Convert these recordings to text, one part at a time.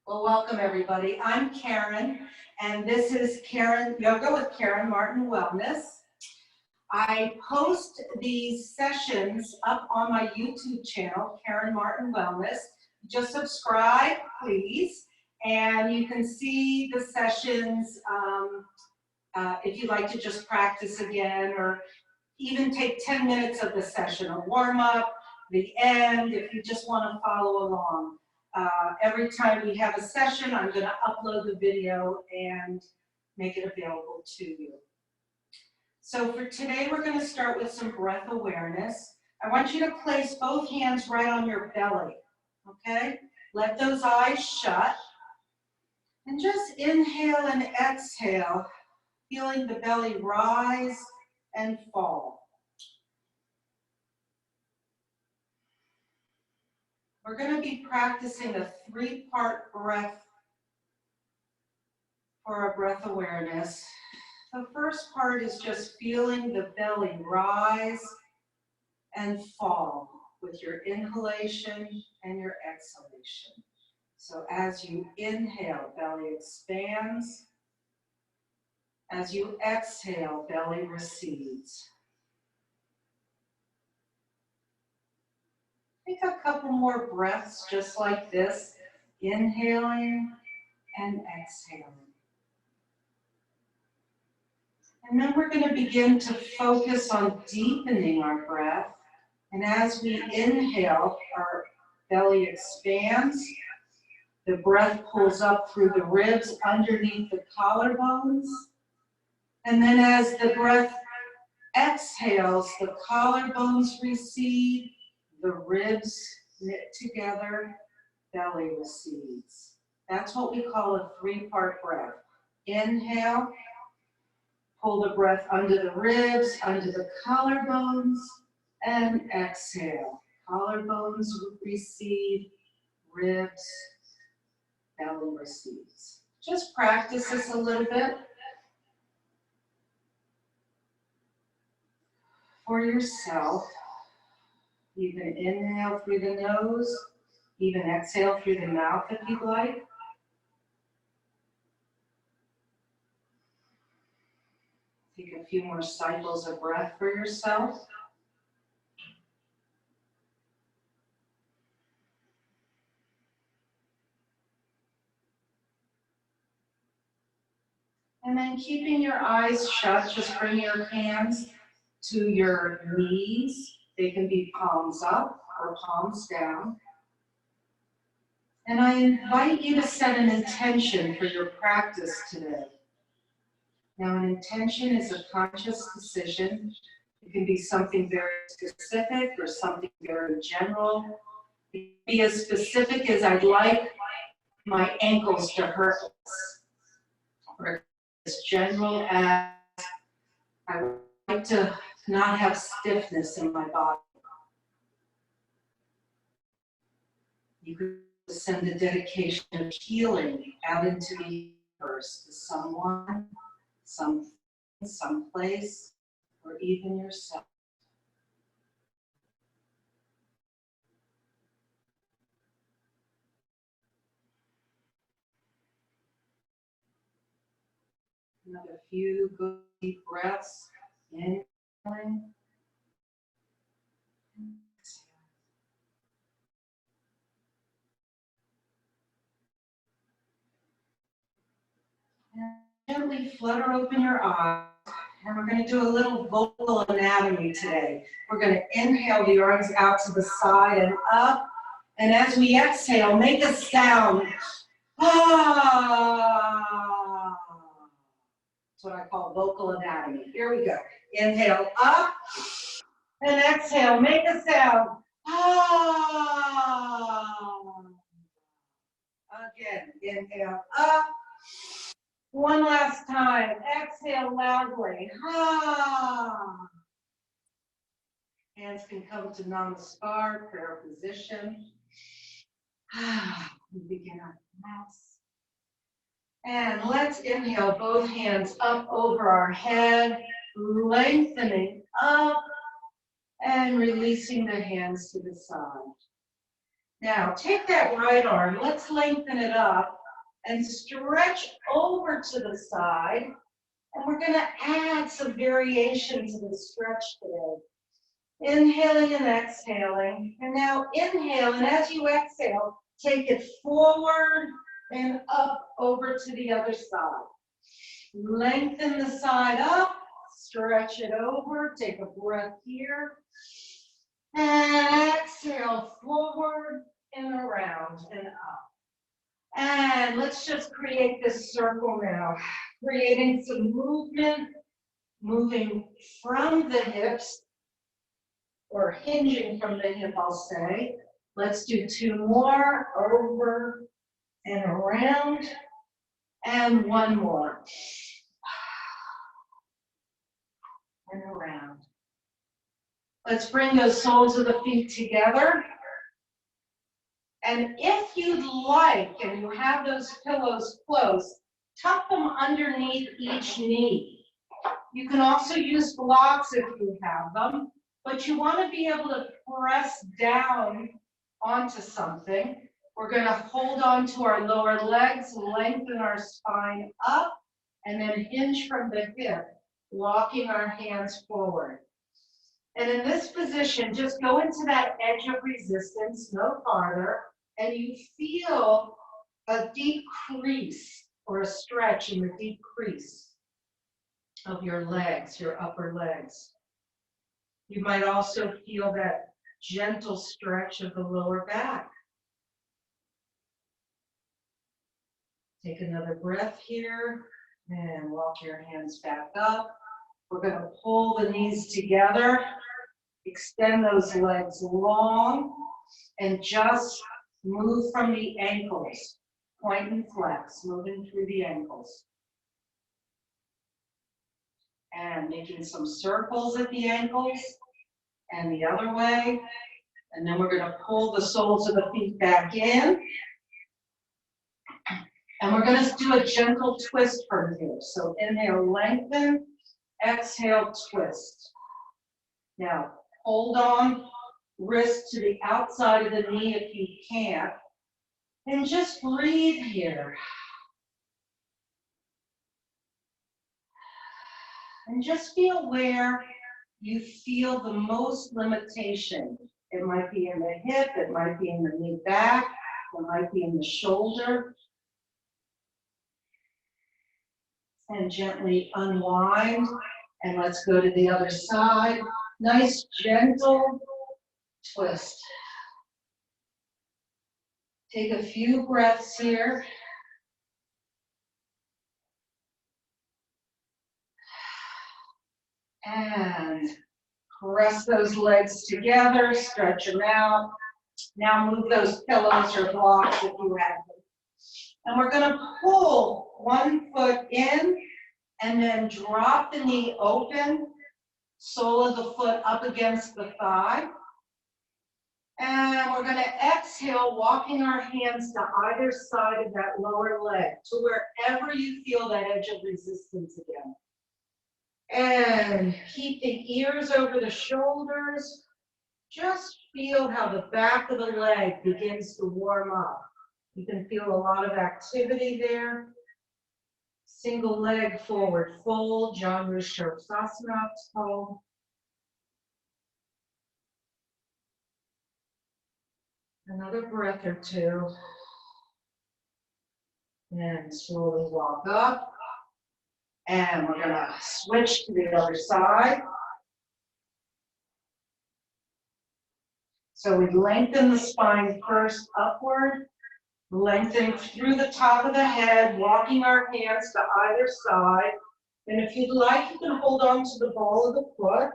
Well, welcome everybody. I'm Caryn, and this is Caryn Yoga with Caryn Martin Wellness. I post these sessions up on my YouTube channel, Caryn Martin Wellness. Just subscribe, please, and you can see the sessions if you'd like to just practice again, or even take 10 minutes of the session, a warm-up, the end, if you just want to follow along. Every time we have a session, I'm going to upload the video and make it available to you. So for today, we're going to start with some breath awareness. I want you to place both hands right on your belly, okay? Let those eyes shut. And just inhale and exhale, feeling the belly rise and fall. We're going to be practicing a 3-part breath for our breath awareness. The first part is just feeling the belly rise and fall with your inhalation and your exhalation. So as you inhale, belly expands. As you exhale, belly recedes. Take a couple more breaths just like this, inhaling and exhaling. And then we're going to begin to focus on deepening our breath. And as we inhale, our belly expands. The breath pulls up through the ribs underneath the collarbones. And then as the breath exhales, the collarbones recede, the ribs knit together, belly recedes. That's what we call a 3-part breath. Inhale, pull the breath under the ribs, under the collarbones, and exhale. Collarbones recede, ribs, belly recedes. Just practice this a little bit for yourself. You can inhale through the nose, even exhale through the mouth if you'd like. Take a few more cycles of breath for yourself. And then keeping your eyes shut, just bring your hands to your knees. They can be palms up or palms down. And I invite you to set an intention for your practice today. Now, an intention is a conscious decision. It can be something very specific or something very general. It can be as specific as I'd like my ankles to hurt less, or as general as I would like to not have stiffness in my body. You could send a dedication of healing out into the universe to someone, something, someplace, or even yourself. Another few good deep breaths, inhaling. And gently flutter open your eyes. And we're going to do a little vocal anatomy today. We're going to inhale the arms out to the side and up. And as we exhale, make a sound. Ah. That's what I call vocal anatomy. Here we go. Inhale up. And exhale, make a sound. Ah. Again, inhale up. One last time. Exhale loudly. Ah. Hands can come to Namaskar, prayer position. Ah. We begin our class. And let's inhale both hands up over our head, lengthening up and releasing the hands to the side. Now, take that right arm, let's lengthen it up and stretch over to the side. And we're gonna add some variation to the stretch today. Inhaling and exhaling. And now inhale, and as you exhale, take it forward and up over to the other side. Lengthen the side up, stretch it over, take a breath here. And exhale forward and around and up. And let's just create this circle now, creating some movement, moving from the hips, or hinging from the hip, I'll say. Let's do 2 more, over and around, and 1 more. And around. Let's bring those soles of the feet together. And if you'd like, and you have those pillows close, tuck them underneath each knee. You can also use blocks if you have them, but you want to be able to press down onto something. We're going to hold on to our lower legs, lengthen our spine up, and then hinge from the hip, walking our hands forward. And in this position, just go into that edge of resistance, no farther, and you feel a deep crease or a stretch in the deep crease of your legs, your upper legs. You might also feel that gentle stretch of the lower back. Take another breath here and walk your hands back up. We're going to pull the knees together, extend those legs long, and just move from the ankles. Point and flex, moving through the ankles. And making some circles at the ankles and the other way. And then we're going to pull the soles of the feet back in. And we're going to do a gentle twist from here. So inhale, lengthen, exhale, twist. Now, hold on, wrist to the outside of the knee if you can. And just breathe here. And just be aware you feel the most limitation. It might be in the hip, it might be in the knee back, it might be in the shoulder. And gently unwind, and let's go to the other side. Nice, gentle twist. Take a few breaths here. And press those legs together, stretch them out. Now move those pillows or blocks if you have them. And we're going to pull one foot in and then drop the knee open, sole of the foot up against the thigh. And we're going to exhale, walking our hands to either side of that lower leg, to wherever you feel that edge of resistance again. And keep the ears over the shoulders. Just feel how the back of the leg begins to warm up. You can feel a lot of activity there. Single leg forward fold, Janu Sirsasana, fold. Another breath or two. And slowly walk up. And we're going to switch to the other side. So we lengthen the spine first upward, lengthening through the top of the head, walking our hands to either side. And if you'd like, you can hold on to the ball of the foot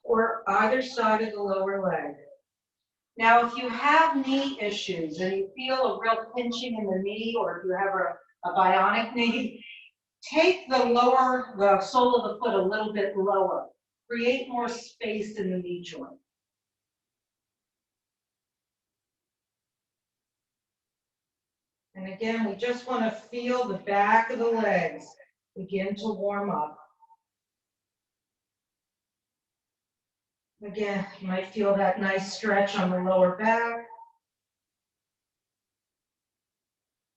or either side of the lower leg. Now, if you have knee issues and you feel a real pinching in the knee, or if you have a bionic knee, take the sole of the foot a little bit lower. Create more space in the knee joint. And again, we just want to feel the back of the legs begin to warm up. Again, you might feel that nice stretch on the lower back.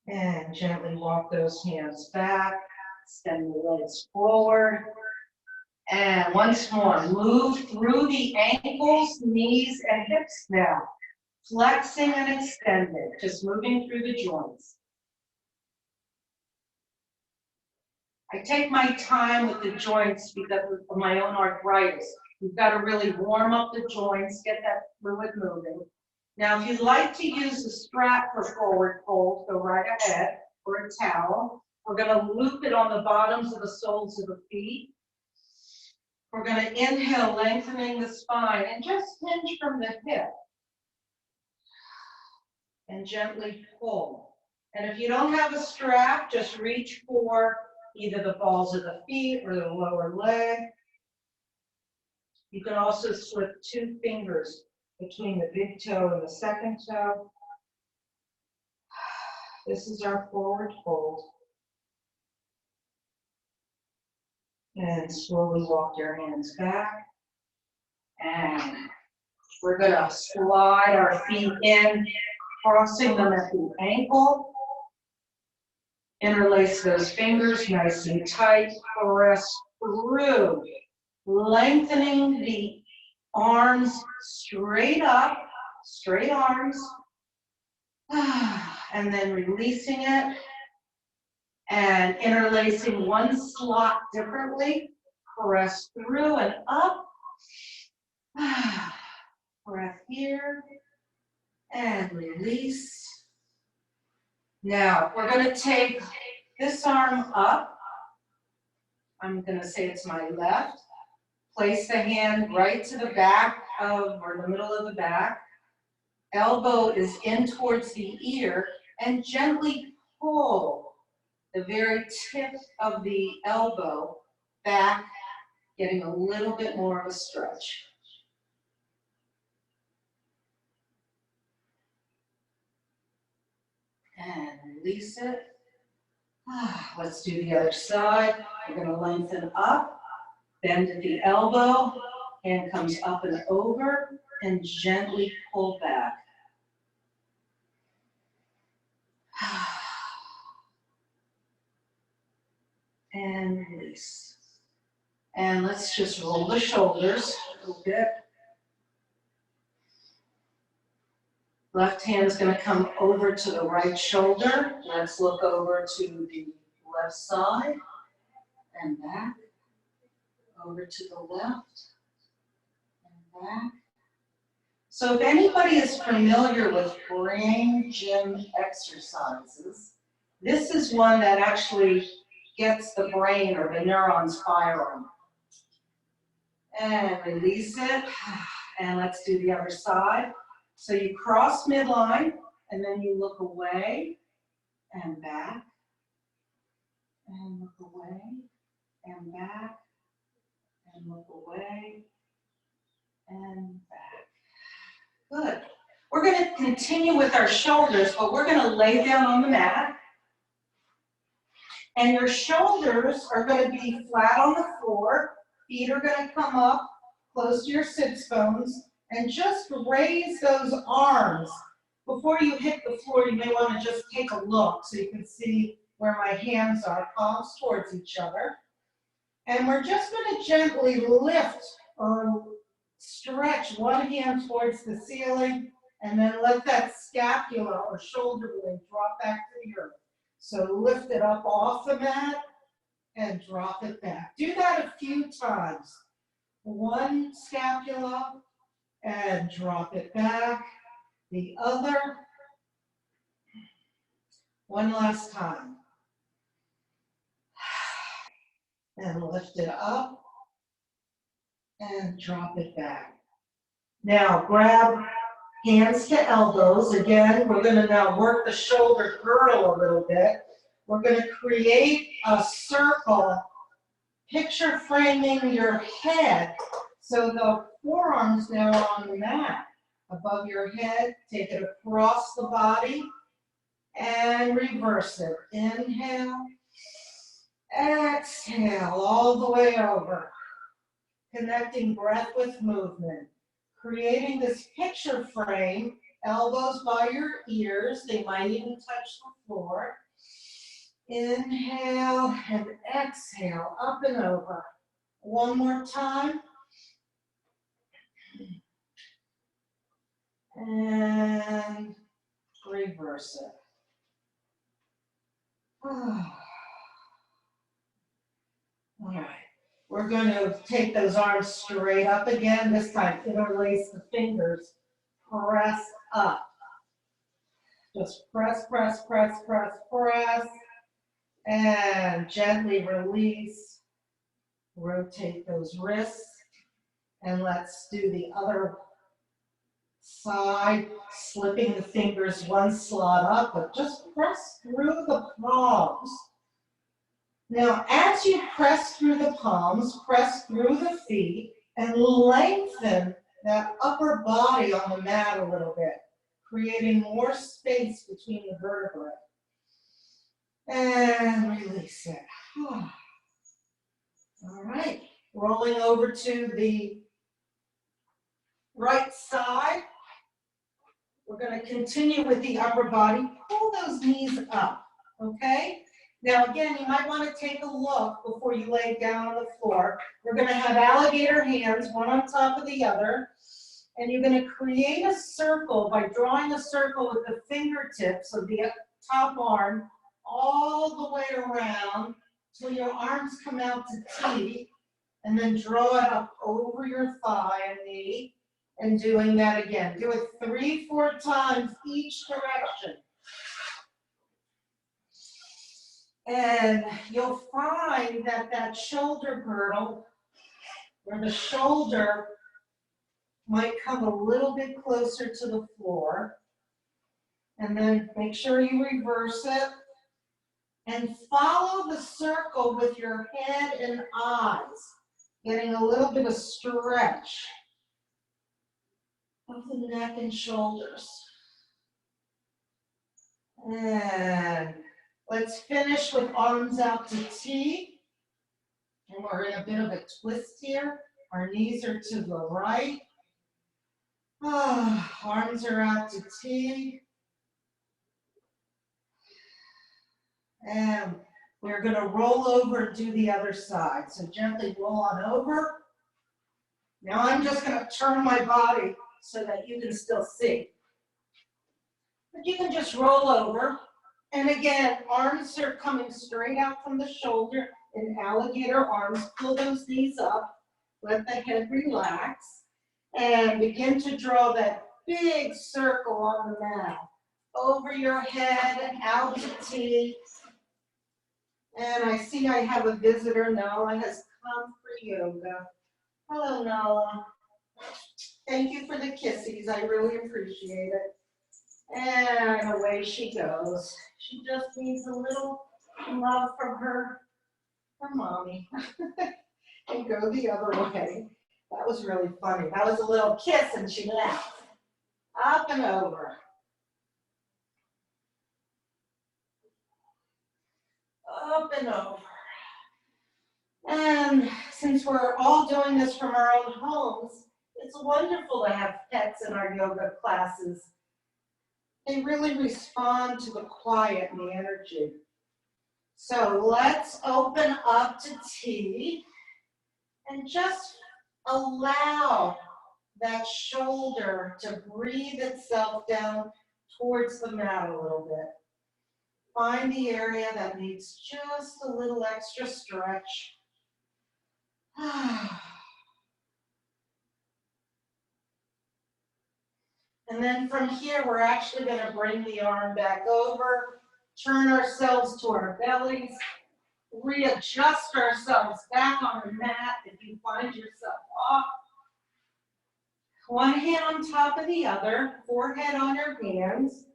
And gently walk those hands back, extend the legs forward. And once more, move through the ankles, knees, and hips now. Flexing and extending, just moving through the joints. I take my time with the joints because of my own arthritis. You've got to really warm up the joints, get that fluid moving. Now, if you'd like to use a strap for forward fold, go right ahead, or a towel. We're going to loop it on the bottoms of the soles of the feet. We're going to inhale, lengthening the spine, and just hinge from the hip. And gently pull. And if you don't have a strap, just reach for either the balls of the feet or the lower leg. You can also slip 2 fingers between the big toe and the second toe. This is our forward fold. And slowly walk your hands back. And we're going to slide our feet in, crossing them at the ankle. Interlace those fingers nice and tight. Press through, lengthening the arms straight up, straight arms. And then releasing it and interlacing one slot differently. Press through and up. Breath here and release. Now, we're going to take this arm up. I'm going to say it's my left. Place the hand right to the back of, or the middle of the back. Elbow is in towards the ear, and gently pull the very tip of the elbow back, getting a little bit more of a stretch. And release it. Let's do the other side. We're going to lengthen up, bend at the elbow, hand comes up and over, and gently pull back. And release. And let's just roll the shoulders a little bit. Left hand is going to come over to the right shoulder. Let's look over to the left side and back. Over to the left and back. So if anybody is familiar with brain gym exercises, this is one that actually gets the brain or the neurons firing. And release it. And let's do the other side. So you cross midline, and then you look away and back, and look away and back, and look away and back. Good. We're going to continue with our shoulders, but we're going to lay down on the mat. And your shoulders are going to be flat on the floor. Feet are going to come up close to your sits bones. And just raise those arms. Before you hit the floor, you may want to just take a look so you can see where my hands are, palms towards each other. And we're just going to gently lift or stretch one hand towards the ceiling, and then let that scapula or shoulder blade drop back to the earth. So lift it up off the mat and drop it back. Do that a few times. One scapula, and drop it back. The other. One last time. And lift it up and drop it back. Now grab hands to elbows. Again, we're going to now work the shoulder girdle a little bit. We're going to create a circle, picture framing your head so the forearms now are on the mat. Above your head, take it across the body, and reverse it. Inhale, exhale, all the way over. connecting breath with movement, creating this picture frame, elbows by your ears, they might even touch the floor. Inhale and exhale, up and over. One more time. And reverse it. All right. We're going to take those arms straight up again. This time, interlace the fingers. Press up. Just press, press, press, press, press. And gently release. Rotate those wrists. And let's do the other side, slipping the fingers one slot up, but just press through the palms. Now, as you press through the palms, press through the feet, and lengthen that upper body on the mat a little bit, creating more space between the vertebrae. And release it. All right, rolling over to the right side. We're going to continue with the upper body. Pull those knees up, okay? Now, again, you might want to take a look before you lay down on the floor. We're going to have alligator hands, one on top of the other. And you're going to create a circle by drawing a circle with the fingertips of the top arm all the way around till your arms come out to T. And then draw it up over your thigh and knee. And doing that again. Do it 3-4 times each direction. And you'll find that that shoulder girdle, where the shoulder might come a little bit closer to the floor. And then make sure you reverse it. And follow the circle with your head and eyes, getting a little bit of stretch of the neck and shoulders. And let's finish with arms out to T. And we're in a bit of a twist here. Our knees are to the right. Arms are out to T. And we're going to roll over and do the other side. So gently roll on over. Now I'm just going to turn my body so that you can still see. But you can just roll over. And again, arms are coming straight out from the shoulder in alligator arms. Pull those knees up. Let the head relax. And begin to draw that big circle on the mat. Over your head, out to T. And I see I have a visitor. Nala has come for yoga. Hello, Nala. Thank you for the kissies. I really appreciate it. And away she goes. She just needs a little love from her mommy. And go the other way. That was really funny. That was a little kiss and she left. Up and over. Up and over. And since we're all doing this from our own homes, it's wonderful to have pets in our yoga classes. They really respond to the quiet and the energy. So let's open up to T and just allow that shoulder to breathe itself down towards the mat a little bit. Find the area that needs just a little extra stretch. And then from here, we're actually going to bring the arm back over, turn ourselves to our bellies, readjust ourselves back on the mat if you find yourself off. One hand on top of the other, forehead on your hands,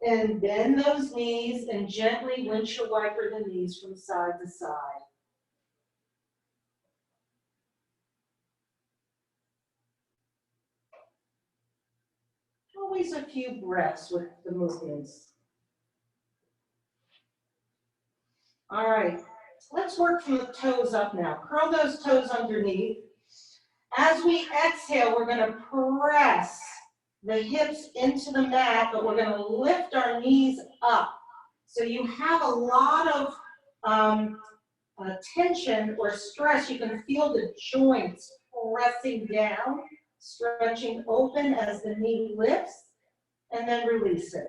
and bend those knees and gently windshield wiper the knees from side to side. Always a few breaths with the movements. All right, let's work from the toes up now. Curl those toes underneath. As we exhale, we're going to press the hips into the mat, but we're going to lift our knees up. So you have a lot of tension or stress. You can feel the joints pressing down, stretching open as the knee lifts, and then release it.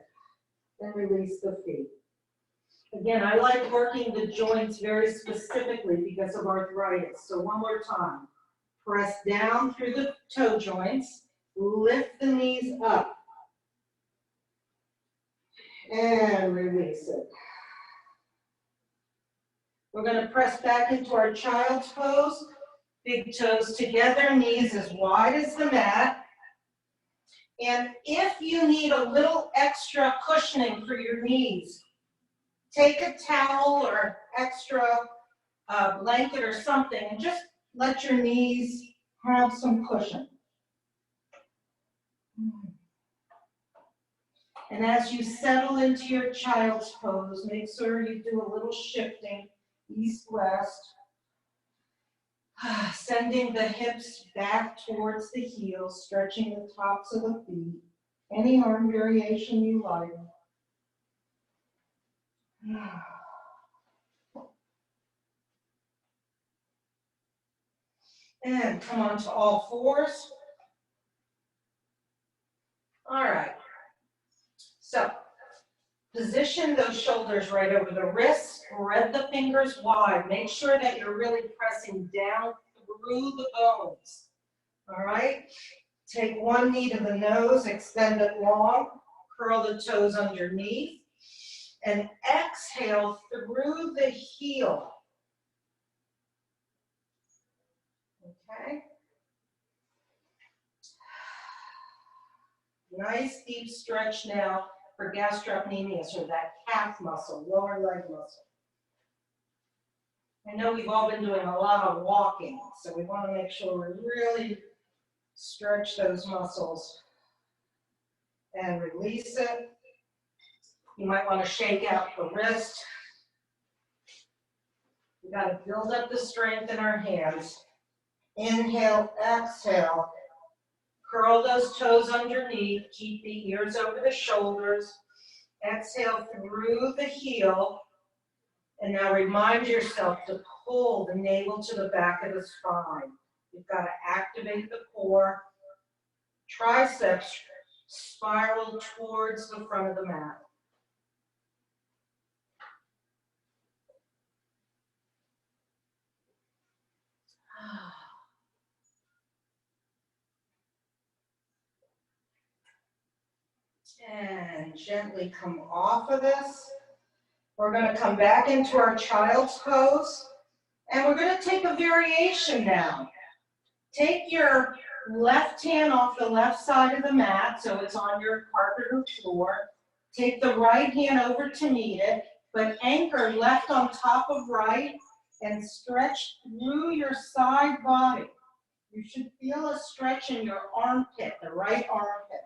Then release the feet. Again, I like working the joints very specifically because of arthritis. So one more time. Press down through the toe joints, lift the knees up, and release it. We're going to press back into our child's pose, big toes together, knees as wide as the mat. And if you need a little extra cushioning for your knees, take a towel or extra blanket or something and just let your knees have some cushion. And as you settle into your child's pose, make sure you do a little shifting east-west, sending the hips back towards the heels, stretching the tops of the feet. Any arm variation you like. And come on to all fours. All right. So, position those shoulders right over the wrists, spread the fingers wide. Make sure that you're really pressing down through the bones. All right? Take one knee to the nose, extend it long, curl the toes underneath, and exhale through the heel. Okay? Nice deep stretch now for gastrocnemius, or that calf muscle, lower leg muscle. I know we've all been doing a lot of walking, so we want to make sure we really stretch those muscles and release it. You might want to shake out the wrist. We got to build up the strength in our hands. Inhale, exhale. Curl those toes underneath. Keep the ears over the shoulders. Exhale through the heel. And now remind yourself to pull the navel to the back of the spine. You've got to activate the core. Triceps spiral towards the front of the mat. And gently come off of this. We're going to come back into our child's pose. And we're going to take a variation now. Take your left hand off the left side of the mat, so it's on your carpet or floor. Take the right hand over to meet it, but anchor left on top of right and stretch through your side body. You should feel a stretch in your armpit, the right armpit.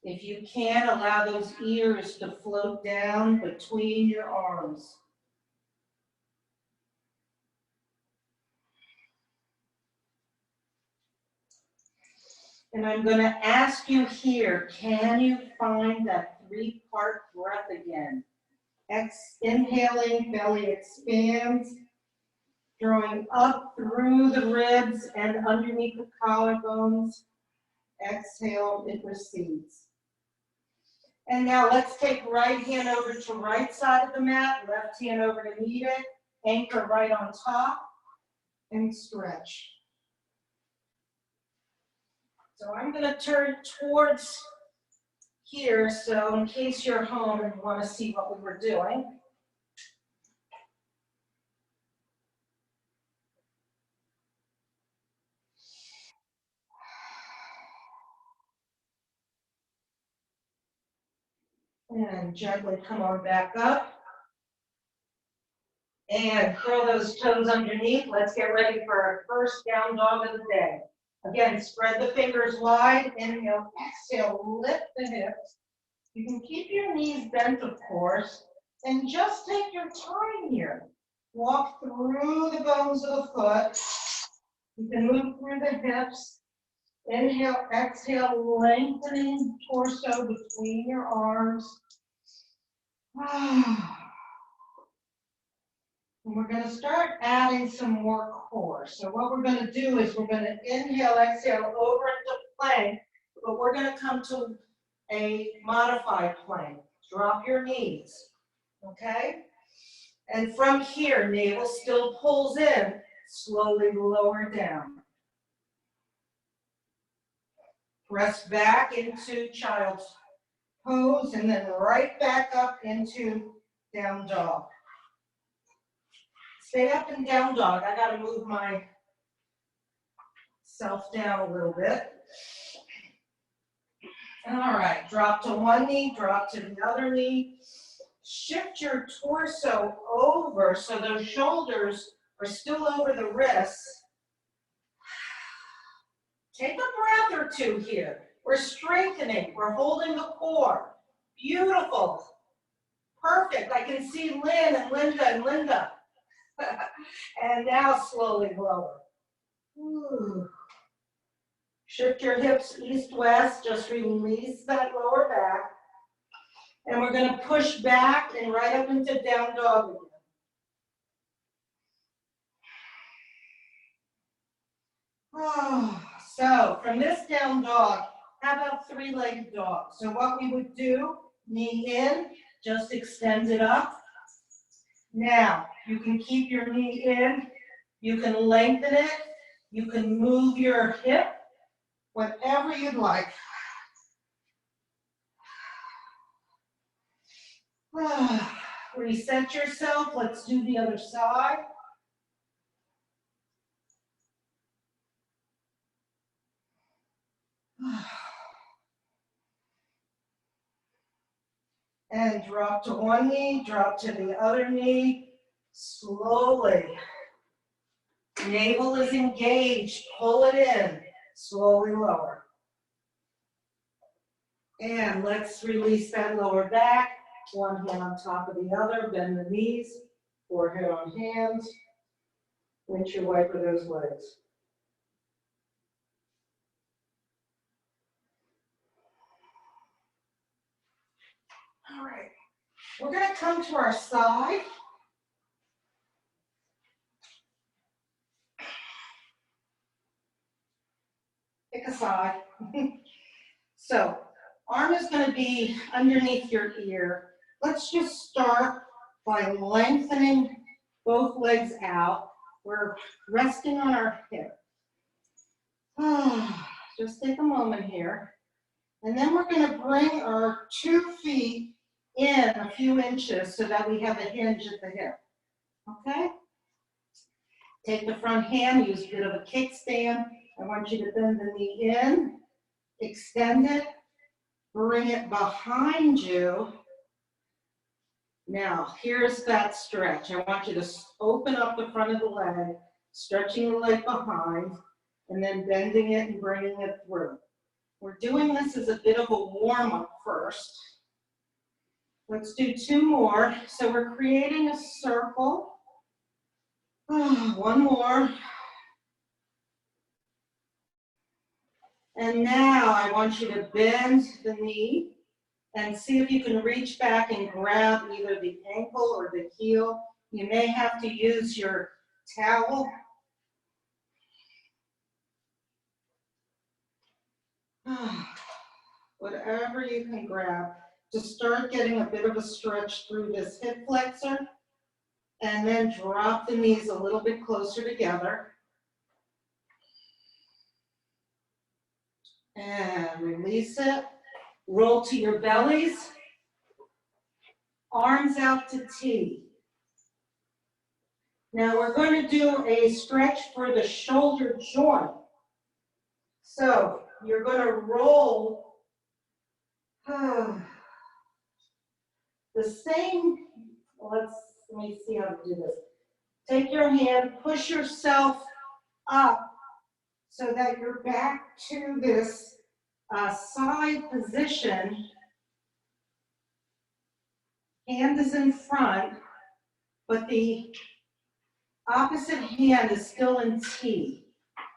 If you can, allow those ears to float down between your arms. And I'm going to ask you here, can you find that three-part breath again? Inhaling, belly expands, drawing up through the ribs and underneath the collarbones. Exhale, it recedes. And now let's take right hand over to right side of the mat, left hand over to meet it, anchor right on top, and stretch. So I'm going to turn towards here, so in case you're home and want to see what we were doing. And gently come on back up. And curl those toes underneath. Let's get ready for our first down dog of the day. Again, spread the fingers wide. Inhale, exhale, lift the hips. You can keep your knees bent, of course, And just take your time here. Walk through the bones of the foot. You can move through the hips. Inhale, exhale, lengthening torso between your arms. And we're going to start adding some more core. So what we're going to do is we're going to inhale, exhale over into plank, but we're going to come to a modified plank. Drop your knees, okay? And from here, navel still pulls in, slowly lower down. Press back into child's pose and then right back up into down dog. Stay up in down dog. I got to move myself down a little bit. All right, drop to one knee, drop to the other knee. Shift your torso over so those shoulders are still over the wrists. Take a breath or two here. We're strengthening. We're holding the core. Beautiful. Perfect. I can see Lynn and Linda and Linda. And now slowly lower. Ooh. Shift your hips east-west. Just release that lower back. And we're going to push back and right up into down dog again. Oh, so from this down dog, how about three-legged dog? So what we would do, knee in, just extend it up. Now, you can keep your knee in, you can lengthen it, you can move your hip, whatever you'd like. Reset yourself, let's do the other side. And drop to one knee, drop to the other knee, slowly. Navel is engaged, pull it in, slowly lower. And let's release that lower back, one hand on top of the other, bend the knees, forehead on hands, windshield wiper those legs. All right, we're going to come to our side. Pick a side. So, arm is going to be underneath your ear. Let's just start by lengthening both legs out. We're resting on our hip. Just take a moment here. And then we're going to bring our 2 feet in a few inches so that we have a hinge at the hip. Okay? Take the front hand, use a bit of a kickstand. I want you to bend the knee in, extend it, bring it behind you. Now, here's that stretch. I want you to open up the front of the leg, stretching the leg behind, and then bending it and bringing it through. We're doing this as a bit of a warm-up first. Let's do 2 more. So we're creating a circle. One more. And now I want you to bend the knee and see if you can reach back and grab either the ankle or the heel. You may have to use your towel. Whatever you can grab to start getting a bit of a stretch through this hip flexor, and then drop the knees a little bit closer together. And release it. Roll to your bellies. Arms out to T. Now we're going to do a stretch for the shoulder joint. So you're going to roll the same, let me see how to do this. Take your hand, push yourself up so that you're back to this side position. Hand is in front, but the opposite hand is still in T.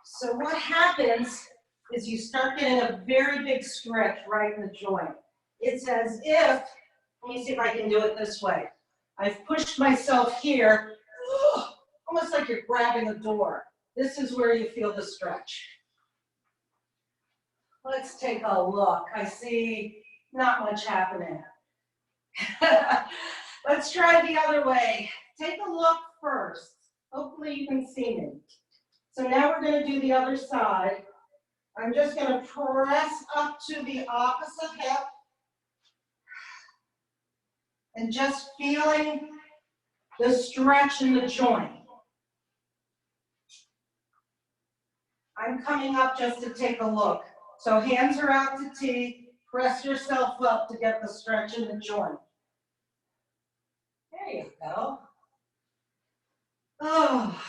So what happens is you start getting a very big stretch right in the joint. It's as if, let me see if I can do it this way. I've pushed myself here, almost like you're grabbing a door. This is where you feel the stretch. Let's take a look. I see not much happening. Let's try the other way. Take a look first. Hopefully you can see me. So now we're going to do the other side. I'm just going to press up to the opposite hip and just feeling the stretch in the joint. I'm coming up just to take a look. So hands are out to T. Press yourself up to get the stretch in the joint. There you go. Oh.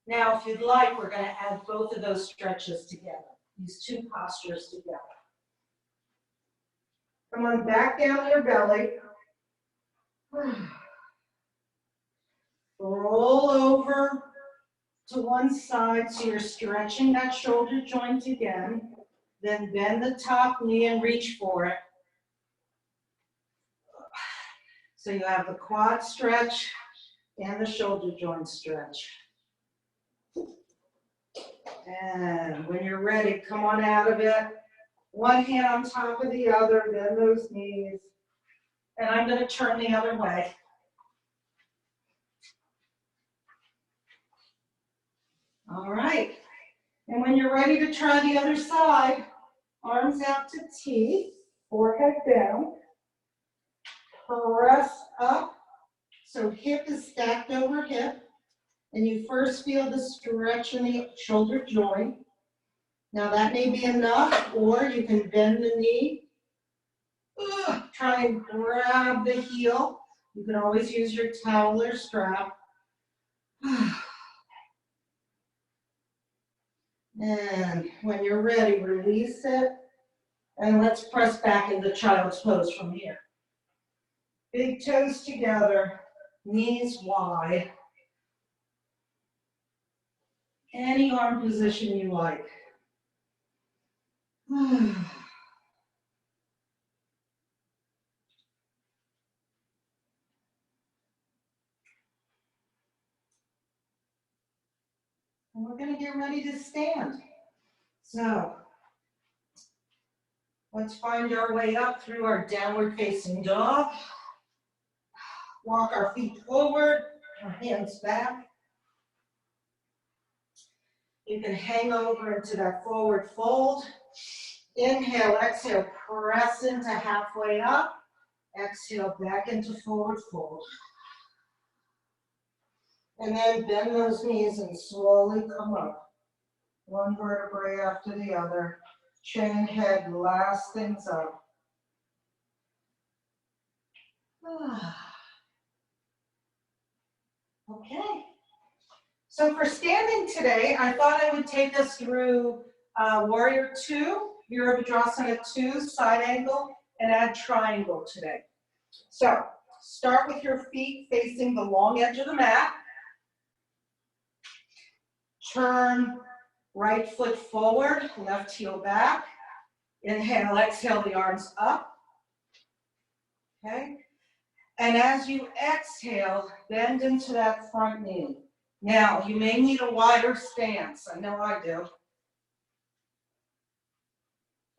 Now, if you'd like, we're going to add both of those stretches together, these two postures together. Come on, back down your belly. Roll over to one side so you're stretching that shoulder joint again. Then bend the top knee and reach for it. So you have the quad stretch and the shoulder joint stretch. And when you're ready, come on out of it. One hand on top of the other, bend those knees. And I'm going to turn the other way. All right. And when you're ready to try the other side, arms out to T, forehead down. Press up. So hip is stacked over hip. And you first feel the stretch in the shoulder joint. Now that may be enough, or you can bend the knee. Try and grab the heel. You can always use your towel or strap. And when you're ready, release it. And let's press back into child's pose from here. Big toes together, knees wide. Any arm position you like. And we're going to get ready to stand. So let's find our way up through our downward facing dog. Walk our feet forward, our hands back. You can hang over into that forward fold. Inhale, exhale, press into halfway up. Exhale, back into forward fold. And then bend those knees and slowly come up. One vertebrae after the other. Chin, head, last things up. Okay. So for standing today, I thought I would take us through Warrior 2, Virabhadrasana 2, side angle, and add triangle today. So start with your feet facing the long edge of the mat. Turn right foot forward, left heel back. Inhale, exhale, the arms up. Okay. And as you exhale, bend into that front knee. Now, you may need a wider stance. I know I do.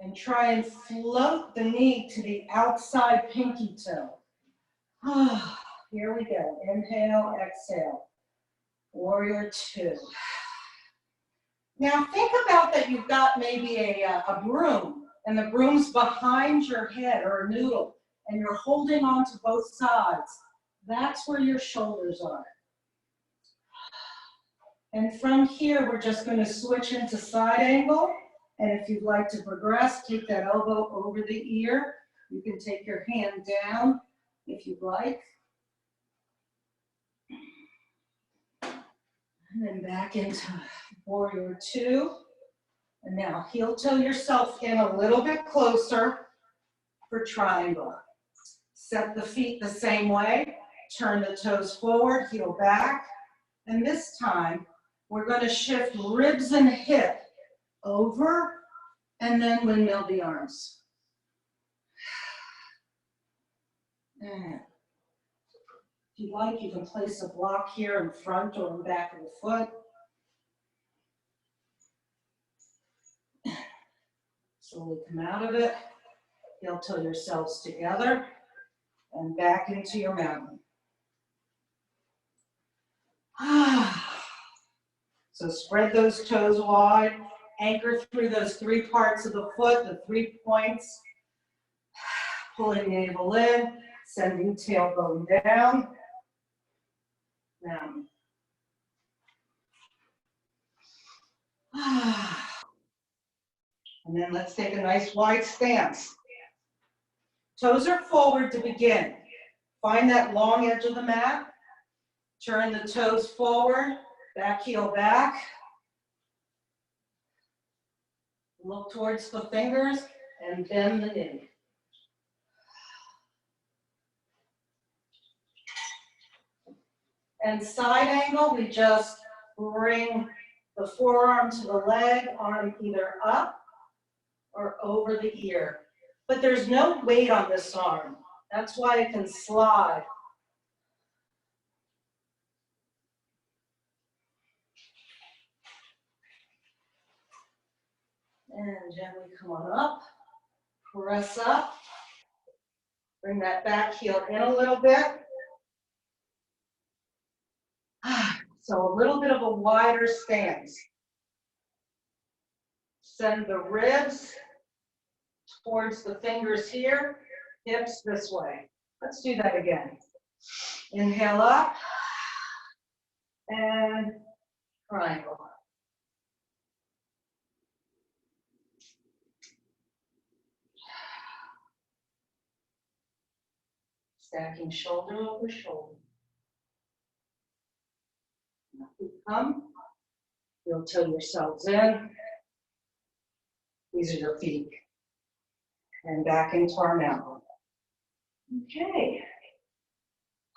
And try and float the knee to the outside pinky toe. Here we go. Inhale, exhale. Warrior 2. Now, think about that you've got maybe a broom, and the broom's behind your head, or a noodle, and you're holding on to both sides. That's where your shoulders are. And from here, we're just going to switch into side angle. And if you'd like to progress, take that elbow over the ear. You can take your hand down if you'd like. And then back into Warrior 2. And now heel toe yourself in a little bit closer for triangle. Set the feet the same way. Turn the toes forward, heel back. And this time, we're going to shift ribs and hip over and then windmill the arms. And if you like, you can place a block here in front or in the back of the foot. Slowly come out of it. Heel toe yourselves together and back into your mountain. So spread those toes wide. Anchor through those 3 parts of the foot, the 3 points. Pulling navel in, sending tailbone down. Mountain. And then let's take a nice wide stance. Toes are forward to begin. Find that long edge of the mat. Turn the toes forward, back heel back. Look towards the fingers and bend the knee. And side angle, we just bring the forearm to the leg, arm either up or over the ear. But there's no weight on this arm. That's why it can slide. And gently come on up, press up. Bring that back heel in a little bit. So a little bit of a wider stance. Send the ribs towards the fingers here, hips this way. Let's do that again. Inhale up and triangle. Stacking shoulder over shoulder. Now you come, you'll toe yourselves in. These are your feet. And back into our mountain. Okay.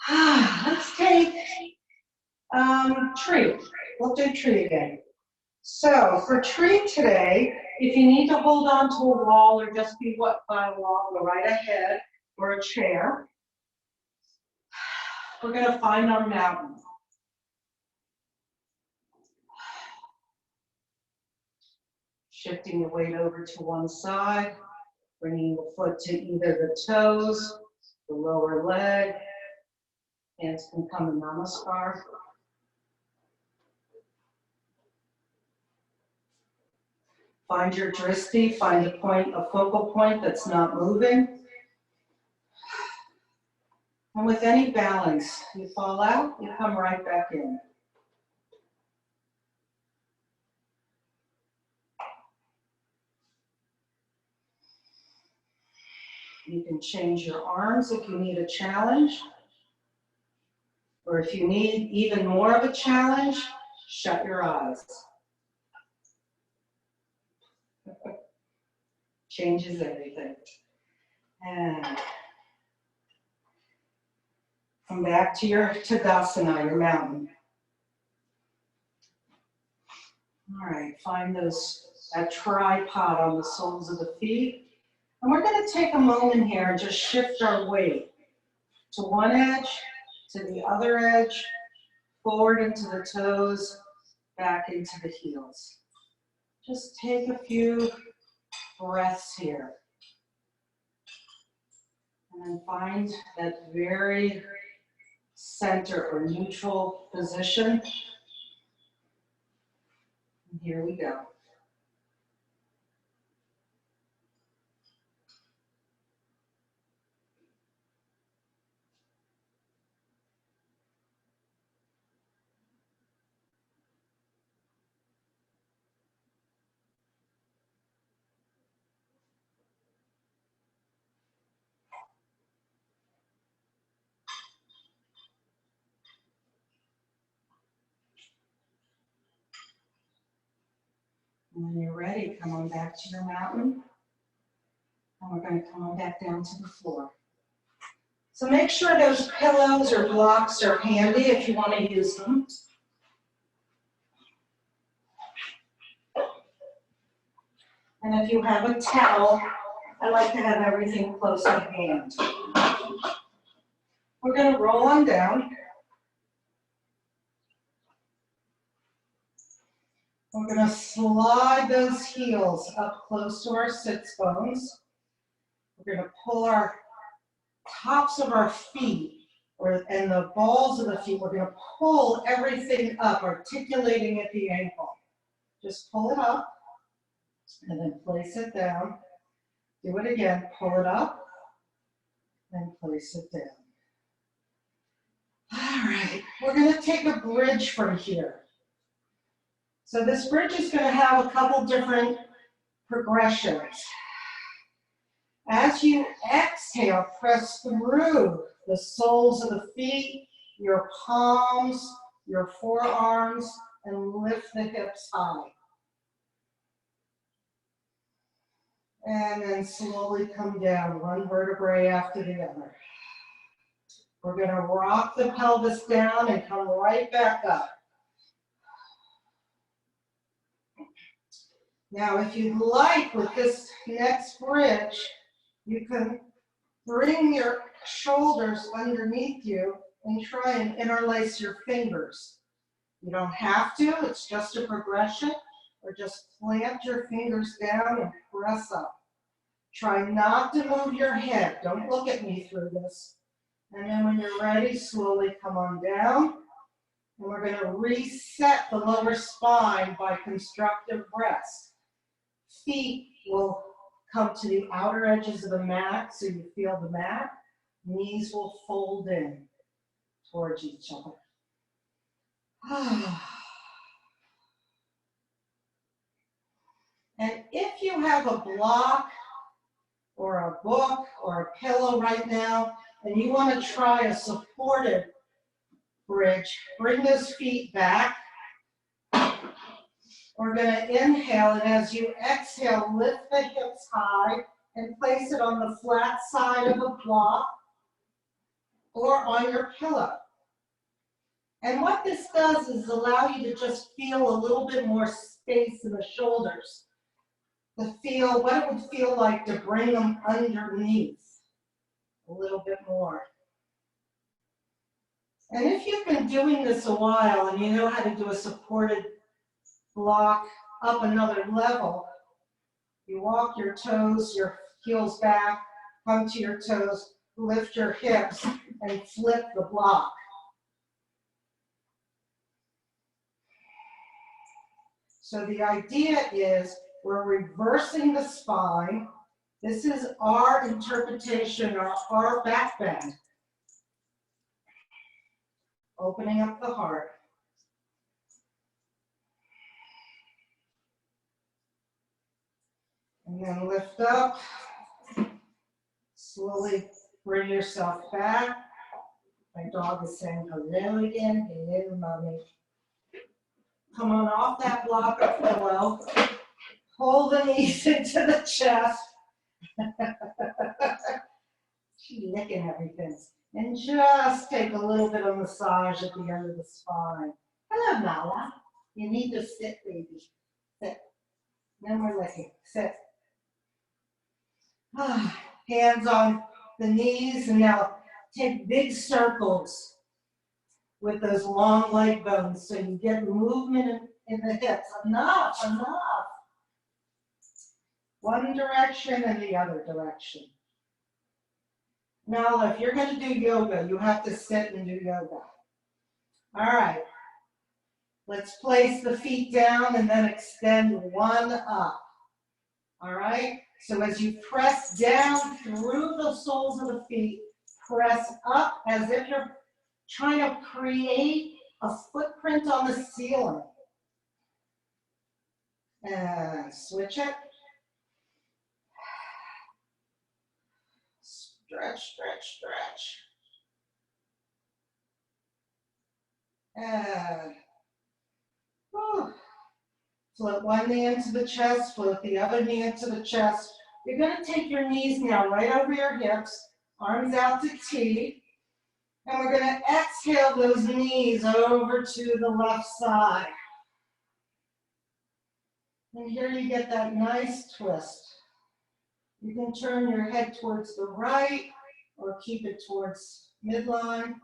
Let's take tree. We'll do tree again. So for tree today, if you need to hold on to a wall or just be by a wall, go right ahead, or a chair. We're going to find our mountain. Shifting the weight over to one side, bringing the foot to either the toes, the lower leg. Hands can come in namaskar. Find your drishti, find a focal point that's not moving. And with any balance, you fall out, you come right back in. You can change your arms if you need a challenge. Or if you need even more of a challenge, shut your eyes. Changes everything. And come back to your Tadasana, your mountain. All right, find that tripod on the soles of the feet. And we're going to take a moment here and just shift our weight to one edge, to the other edge, forward into the toes, back into the heels. Just take a few breaths here. And then find that very center or neutral position. And here we go. And when you're ready, come on back to your mountain. And we're going to come on back down to the floor. So make sure those pillows or blocks are handy if you want to use them. And if you have a towel, I like to have everything close at hand. We're going to roll on down. We're going to slide those heels up close to our sits bones. We're going to pull our tops of our feet and the balls of the feet. We're going to pull everything up, articulating at the ankle. Just pull it up and then place it down. Do it again. Pull it up and place it down. All right. We're going to take a bridge from here. So this bridge is going to have a couple different progressions. As you exhale, press through the soles of the feet, your palms, your forearms, and lift the hips high. And then slowly come down, one vertebrae after the other. We're going to rock the pelvis down and come right back up. Now, if you'd like, with this next bridge, you can bring your shoulders underneath you and try and interlace your fingers. You don't have to, it's just a progression, or just plant your fingers down and press up. Try not to move your head. Don't look at me through this. And then when you're ready, slowly come on down. And we're going to reset the lower spine by constructive rest. Feet will come to the outer edges of the mat so you feel the mat. Knees will fold in towards each other. And if you have a block or a book or a pillow right now, and you want to try a supported bridge, bring those feet back. We're going to inhale, and as you exhale, lift the hips high and place it on the flat side of a block or on your pillow. And what this does is allow you to just feel a little bit more space in the shoulders. To feel what it would feel like to bring them underneath a little bit more. And if you've been doing this a while and you know how to do a supported block up another level, you walk your toes, your heels back, come to your toes, lift your hips, and flip the block. So the idea is we're reversing the spine. This is our interpretation, our back bend. Opening up the heart. And then lift up. Slowly bring yourself back. My dog is saying hello again. Hello, mommy. Come on off that block or pillow. Pull the knees into the chest. She's licking everything. And just take a little bit of massage at the end of the spine. Hello, Nala. You need to sit, baby. Sit. No more licking. Sit. Hands on the knees, and now take big circles with those long leg bones so you get movement in the hips. Enough, enough. One direction and the other direction. Now, if you're going to do yoga, you have to sit and do yoga. All right. Let's place the feet down and then extend one up. All right. So as you press down through the soles of the feet, press up as if you're trying to create a footprint on the ceiling. And switch it. Stretch, stretch, stretch. And float one knee into the chest, float the other knee into the chest. You're going to take your knees now right over your hips, arms out to T. And we're going to exhale those knees over to the left side. And here you get that nice twist. You can turn your head towards the right or keep it towards midline.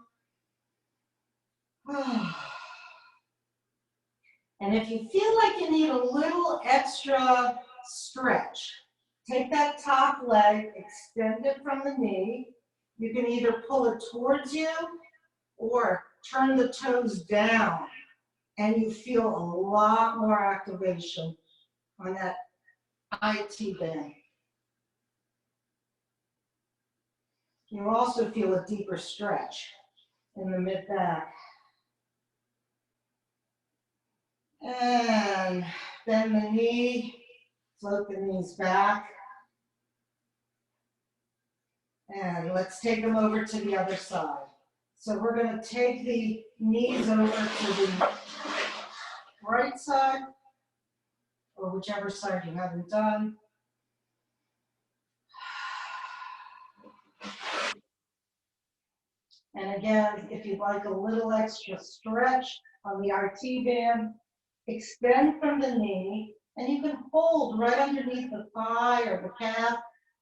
And if you feel like you need a little extra stretch, take that top leg, extend it from the knee. You can either pull it towards you or turn the toes down, and you feel a lot more activation on that IT band. You also feel a deeper stretch in the mid-back. And bend the knee, float the knees back. And let's take them over to the other side. So we're going to take the knees over to the right side, or whichever side you haven't done. And again, if you'd like a little extra stretch on the RT band, extend from the knee, and you can hold right underneath the thigh or the calf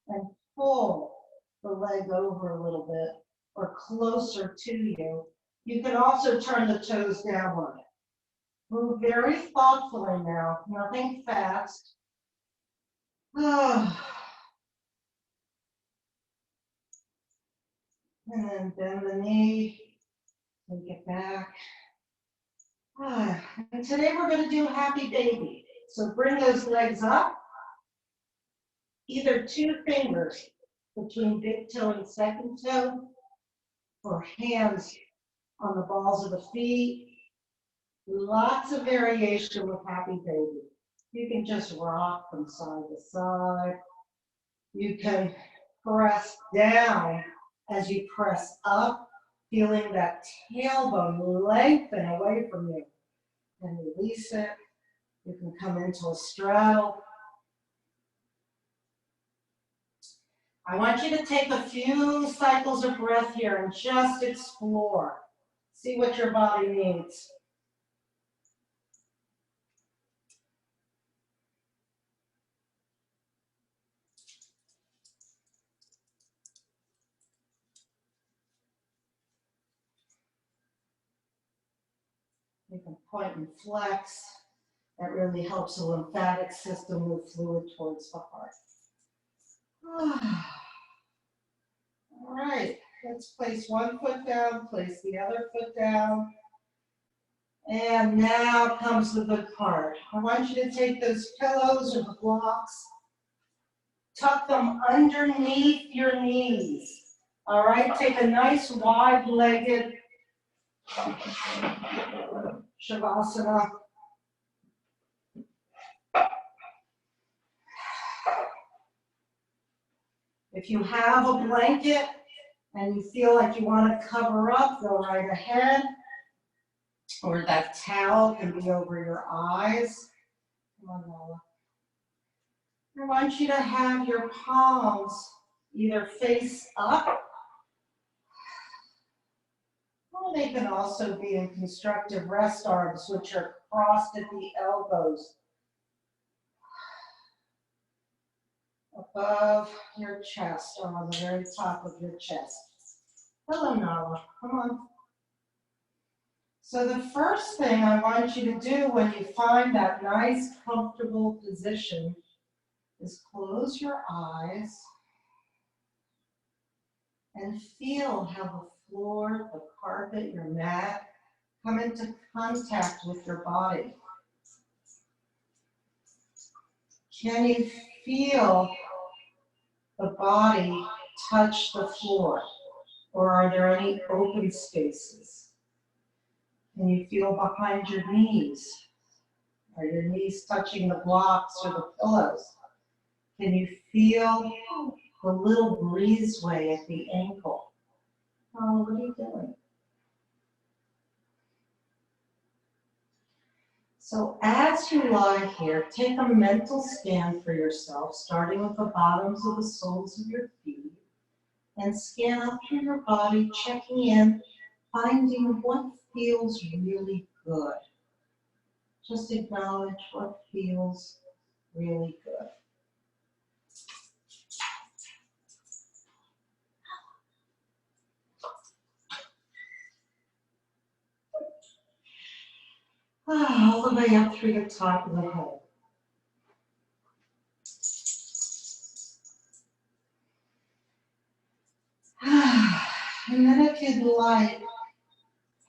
and pull the leg over a little bit or closer to you. You can also turn the toes downward. Move very thoughtfully now, nothing fast. And then bend the knee, take it back. And today we're going to do happy baby. So bring those legs up, either 2 fingers between big toe and second toe, or hands on the balls of the feet. Lots of variation with happy baby. You can just rock from side to side. You can press down as you press up, feeling that tailbone lengthen away from you. And release it. You can come into a straddle. I want you to take a few cycles of breath here and just explore. See what your body needs. You can point and flex. That really helps the lymphatic system move fluid towards the heart. All right, let's place one foot down, place the other foot down. And now comes the good part. I want you to take those pillows or the blocks, tuck them underneath your knees. All right, take a nice wide-legged Shavasana. If you have a blanket and you feel like you want to cover up, go right ahead. Or that towel can be over your eyes. Come on, Lola. I want you to have your palms either face up, or they can also be in constructive rest arms, which are crossed at the elbows. Above your chest, or on the very top of your chest. Hello, Nala. Come on. So the first thing I want you to do when you find that nice, comfortable position is close your eyes and feel how the floor, the carpet, your mat come into contact with your body. Can you feel the body touch the floor, or are there any open spaces? Can you feel behind your knees? Are your knees touching the blocks or the pillows? Can you feel the little breezeway at the ankle? Oh, what are you doing? So as you lie here, take a mental scan for yourself, starting with the bottoms of the soles of your feet, and scan up through your body, checking in, finding what feels really good. Just acknowledge what feels really good. All the way up through the top of the head. And then if you'd like,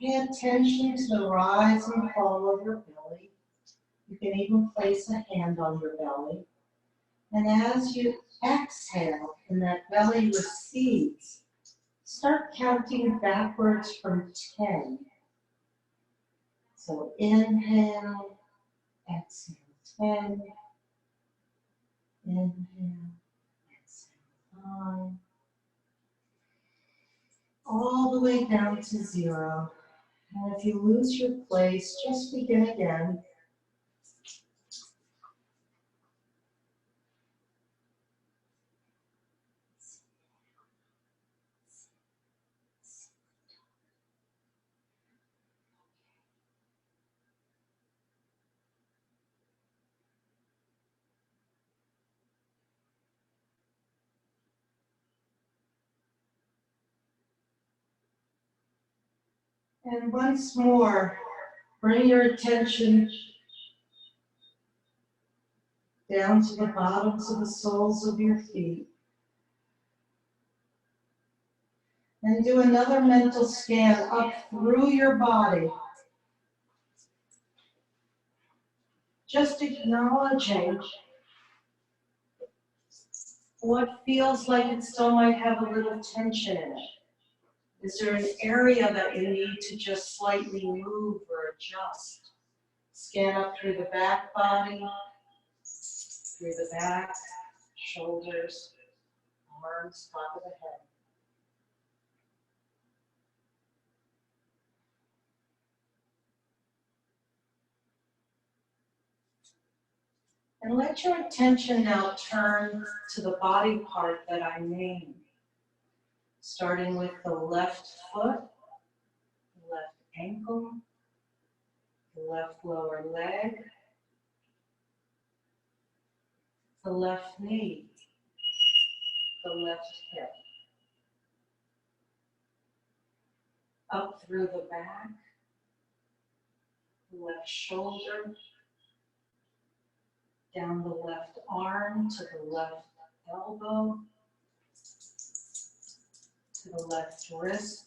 pay attention to the rise and fall of your belly. You can even place a hand on your belly. And as you exhale and that belly recedes, start counting backwards from 10. So inhale, exhale, 10. Inhale, exhale, 5. All the way down to 0. And if you lose your place, just begin again. And once more, bring your attention down to the bottoms of the soles of your feet. And do another mental scan up through your body. Just acknowledging what feels like it still might have a little tension in it. Is there an area that you need to just slightly move or adjust? Scan up through the back body, through the back, shoulders, arms, top of the head. And let your attention now turn to the body part that I named, starting with the left foot, the left ankle, the left lower leg, the left knee, the left hip, up through the back, the left shoulder, down the left arm to the left elbow, to the left wrist,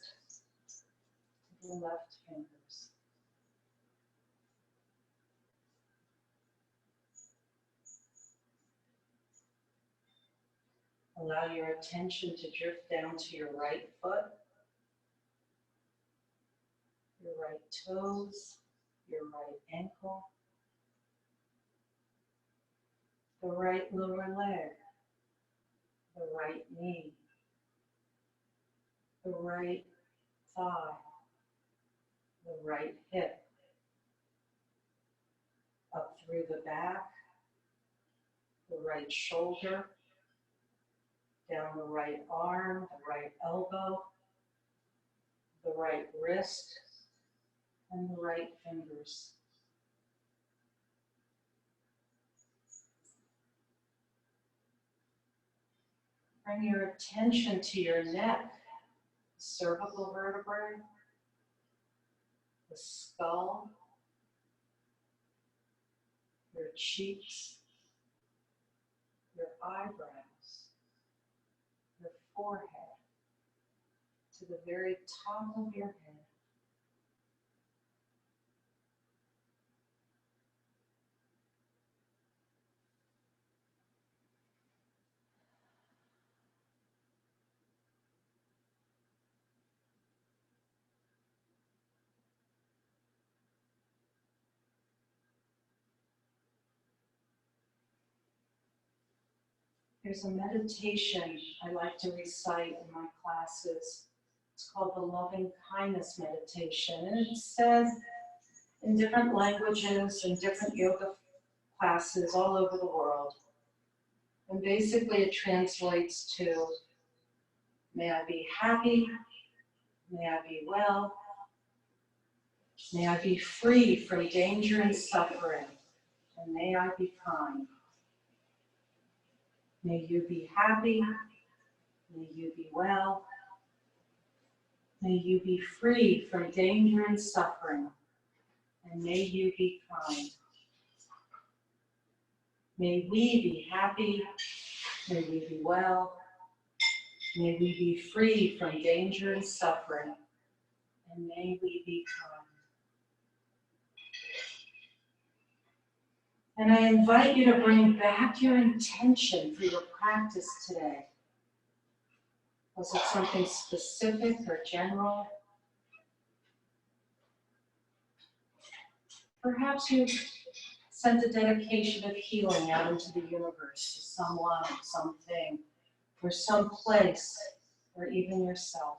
to the left fingers. Allow your attention to drift down to your right foot, your right toes, your right ankle, the right lower leg, the right knee, the right thigh, the right hip, up through the back, the right shoulder, down the right arm, the right elbow, the right wrist, and the right fingers. Bring your attention to your neck, the cervical vertebrae, the skull, your cheeks, your eyebrows, your forehead, to the very top of your head. There's a meditation I like to recite in my classes. It's called the Loving Kindness Meditation. And it's said in different languages and different yoga classes all over the world. And basically it translates to, May I be happy. May I be well. May I be free from danger and suffering. And may I be kind. May you be happy. May you be well. May you be free from danger and suffering. And may you be kind. May we be happy. May we be well. May we be free from danger and suffering. And may we be kind. And I invite you to bring back your intention for your practice today. Was it something specific or general? Perhaps you sent a dedication of healing out into the universe to someone, something, or some place, or even yourself.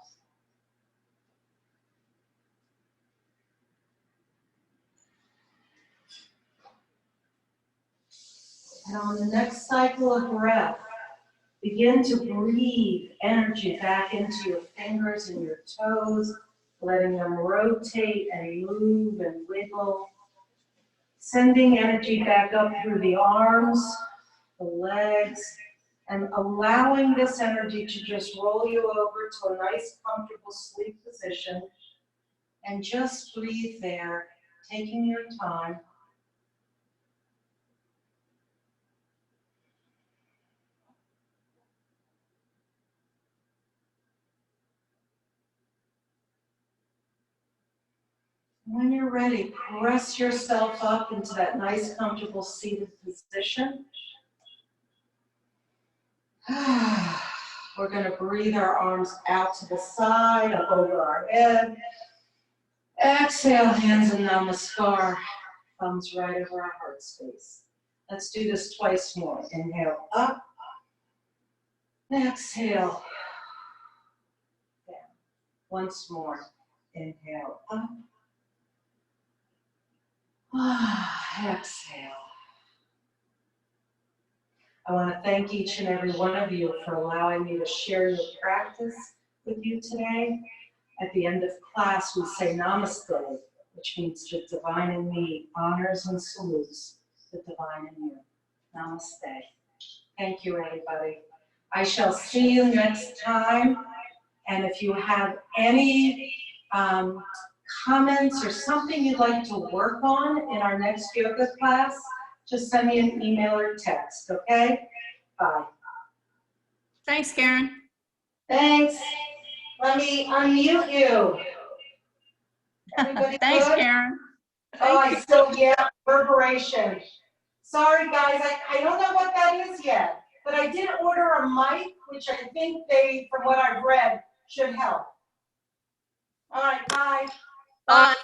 And on the next cycle of breath, begin to breathe energy back into your fingers and your toes, letting them rotate and move and wiggle. Sending energy back up through the arms, the legs, and allowing this energy to just roll you over to a nice, comfortable sleep position. And just breathe there, taking your time. When you're ready, press yourself up into that nice, comfortable seated position. We're going to breathe our arms out to the side, up over our head. Exhale, hands in Namaskar, thumbs right over our heart space. Let's do this twice more. Inhale up. Exhale down. Once more. Inhale up. Exhale. I want to thank each and every one of you for allowing me to share your practice with you today. At the end of class, we say Namaste, which means the divine in me honors and salutes the divine in you. Namaste. Thank you, everybody. I shall see you next time. And if you have any comments or something you'd like to work on in our next yoga class, just send me an email or text, okay? Bye. Thanks, Caryn. Thanks. Let me unmute you. Everybody Thanks, good? Caryn. Oh, I still hear reverberation. Sorry, guys, I don't know what that is yet, but I did order a mic, which I think they, from what I've read, should help. All right, bye. Bye.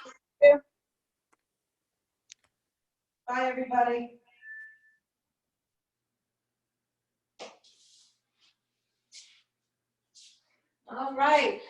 Bye, everybody. All right.